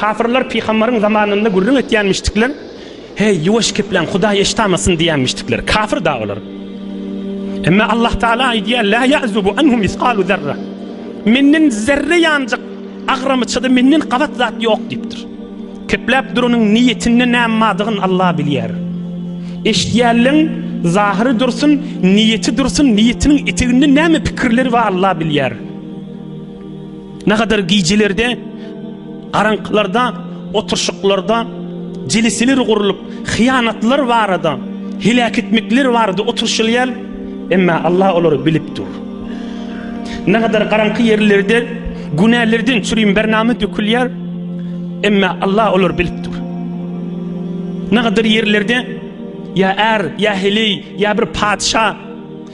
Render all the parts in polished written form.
Kafirler peygamberin zamanında gurrun etyenmiştikler. Hey yuvaş keplen Hudaýa iştamasın diýenmiştikler. Kafir da olar. Emma Allah Taala diýär la ya'zubu anhum misqalu zarra. Menden zerre ýanjyk agramyçydy menden gabat zat ýok diýipdir. Keplep durunyň niýetini nämadygyny Allah bilýär. Eşdiýärliň zahyry dursun, niýeti dursun, niýetiniň eteginde näme pikirleri bar Allah bilýär. Nägadar giýjelerde, araňkylarda, oturşyklarda jeliseler gurulup, hyýanatlar barada, hilak etmekler barada oturşylýar. Emma Allah olary bilip dur. Nägadar garanky ýerlerde günälerden çürüýün bernamy dökülýär. Emma Allah olary bilip dur. Nägadar ýerlerde ya er, ya heli, ya bir padşa,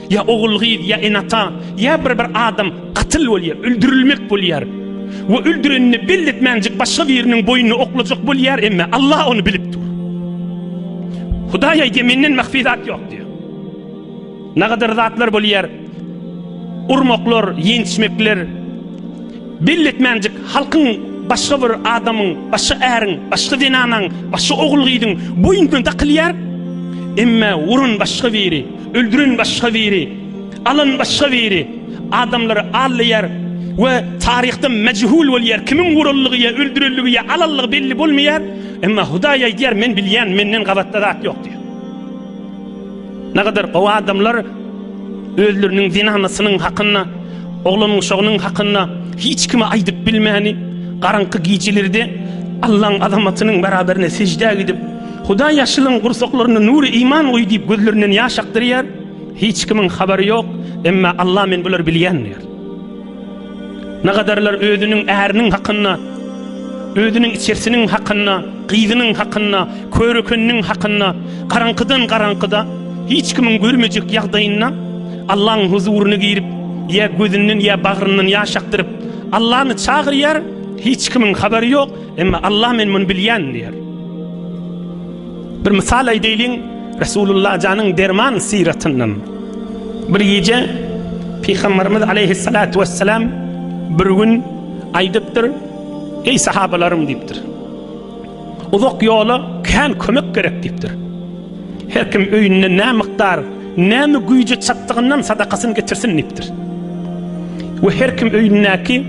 ya oğulgid, ya enata, ya bir adam qatil bolýar, öldürilmek bolýar. Ve öldürenini belletmänjik başga biriniň boynuny oklajak bolýar, emma Allah onu bilip dur. Hudaýa menden mahfizat ýok diýär. Nägadar zatlar bolýar, urmoklar, ýençmekler, belletmänjik halkyň başga bir adamyň, başga äriň, başga denanyň, başga oğulgidiň boynuny takylýar. Emma urun başga biri, öldüren başga biri, alan başga biri, adamları alýar we taryhda mejhul bolýar. Kimin urullygy, öldürenligi, alallygy belli bolmaýar. Emma Hudaýa diýär men bilýän, menden gabatda zat ýok diýär. Nägadar o adamlar özleriniň zinanasynyň hakyna, oglanyň şogynyň hakyna hiç kime aýdyp bilmäni, garanky giýjelerde Allah'ın azamatynyň beraberine secde edip Huda yaşılın gursaklarına nuru iman oy deyip gözlerinden yaş aktarıyar. Hiç kimin haberi yok. Emma Allah men bular bilýändir. Nägadarlar özünün ääriniň hakyna, özünün içerisiniň hakyna, gyzynyň hakyna, körükünniň hakyna, garankydan garankyda hiç kimin görmejek ýagdaýyna Allah'ın huzuruny girip, ya gözünden ya bagrynyň yaş aktarıp Allah'ny çağırýar. Hiç kimin haberi yok. Emma Allah men bunu bilýändir. Bir misal aýdaýlyň Resulullah janyň derman siratynyň. Bir gece Peygamberimiz aleyhissalatu vesselam bir gün aýdypdyr, ey sahabalarym diýipdir. Uzak ýola kan kömek gerek diýipdir. Her kim öýüne näme mikdar, näme güýje çatdygyndan sadakasyny getirsin diýipdir. We her kim öýünäki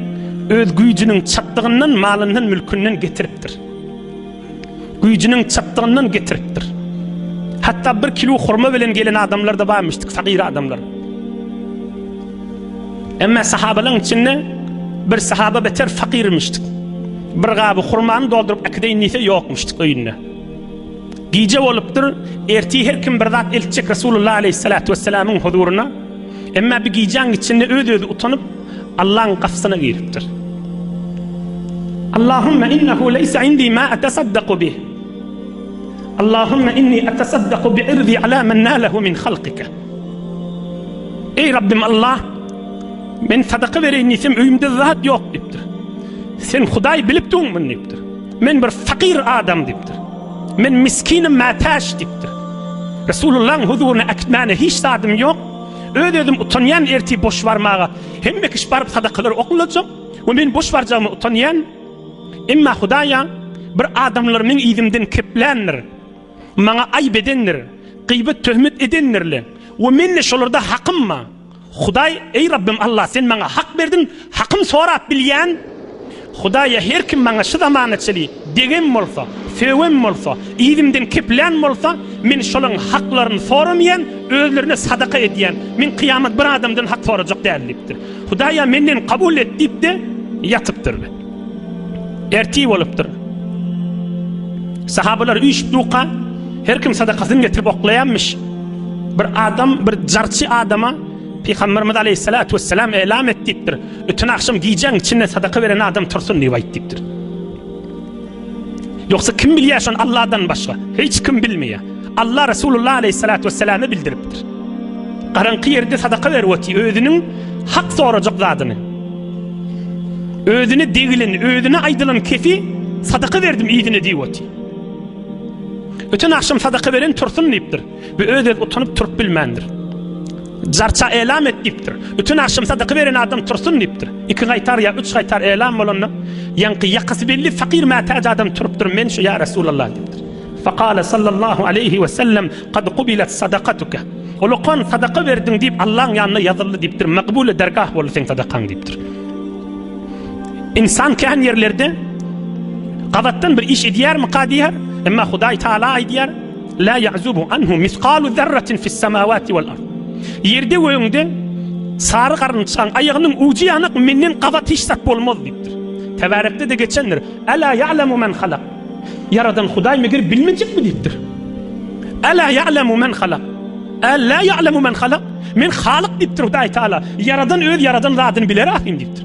öz güýjiniň çatdygyndan, malyndan, mülkünden getiripdir. Güýjiniň çatdygyndan getiripdir. Hatta 1 kilo hurma bilen gelen adamlar da barmışdyk, fakir adamlar. Emma sahabalaryň içinde bir sahaba beter fakirmişdik. Bir gaby hurmany doldurup akideýin nise ýokmuşdyk öýünde. Giýje bolupdyr, erti her kim bir zat elçek Resulullah aleyhissalatu vesselamyň huzuruna. Emma bir giýjeň içinde öz-özü utanyp Allah'ın gafsyna giripdir. Allahümme innehu leysa indi ma atasaddaqu bih. Allahümme inni atasaddaqu bi'irdi ala men nalehu min halqika. Ey Rabbim Allah, men sadaka vereyim nisem öýümde zat ýok diýipdir. Sen Hudaý bilip durýarmy diýipdir. Men bir fakir adam diýipdir. Men miskinim mataş diýipdir. Resulullah'ın huzuruna akitmäne hiç zadym ýok. Öýdüm utanýan erti boş barmaga hemme kiş barıp sadakalar okulajak we men boş barjagymy utanýan. Emma Hudaýa bir adamlaryň ýüzünden keplendir. Maňa aýb edendir, gıybet töhmet edendirler. We men şolarda hakymma. Hudaý ey Rabbim Allah sen maňa hak berdin, hakym sorap bilýän. Hudaýa her kim maňa şu zamanaçyly degen bolsa, fewem bolsa, ýüzümden keplen bolsa, men şolaryň haklaryny soramyan, özlerine sadaka edýän. Men kıyamet bir adamdan hak sorajak dälipdir. Hudaýa menden kabul et diýip de ýatypdyr. Erti bolupdyr. Sahabalar üç duqa her kim sadakasyny getirip oklayanmış. Bir adam, bir jarçy adama Peygamberimiz aleyhissalatu vesselam elam etdipdir. Ötün akşam giýjeň içinde sadaka veren adam tursun diýip aýtdypdyr. Yoksa kim bilýär şonu Allah'dan başga? Hiç kim bilmeýär. Allah Resulullah aleyhissalatu vesselam'a bildiripdir. Garanky ýerde sadaka berweti özüniň hak sorajak zadyny. Özüne degilin, özüne aýdylan kefi sadaka verdim ýygyny diýweti. Ötün akşam sadaka veren tursun diýipdir. Bu öz utanyp turup bilmändir. Jarça elam et dipdir. Bütün akşam sadaka veren adam tursun dipdir. 2 qaytar ya 3 qaytar elam bolanna yanqı yaqası belli fakir matac adam turupdur. Men şu ya Resulullah dipdir. Faqala sallallahu aleyhi ve sellem qad qubilat sadaqatuka. Uluqan sadaka verdin dip Allah'ın yanına yazılı dipdir. Makbul dergah bolu sen sadakan dipdir. İnsan kan yerlerde qavattan bir iş ediyar mı qadiyar? Emma Huday Taala ediyar. La ya'zubu anhu misqalu zerratin fis semawati vel ard. Yerde öňde sarı garynçan ayağının ucu yanık menden qavat hiç sat bolmaz dipdir. Tebarikde de geçendir. Ela ya'lemu men halak. Yaradan Huday meger bilmejek mi dipdir. Ela ya'lemu men halak. Ela ya'lemu men halak. Men halik dipdir Huday Taala. Yaradan öz yaradan zatını biler ahim dipdir.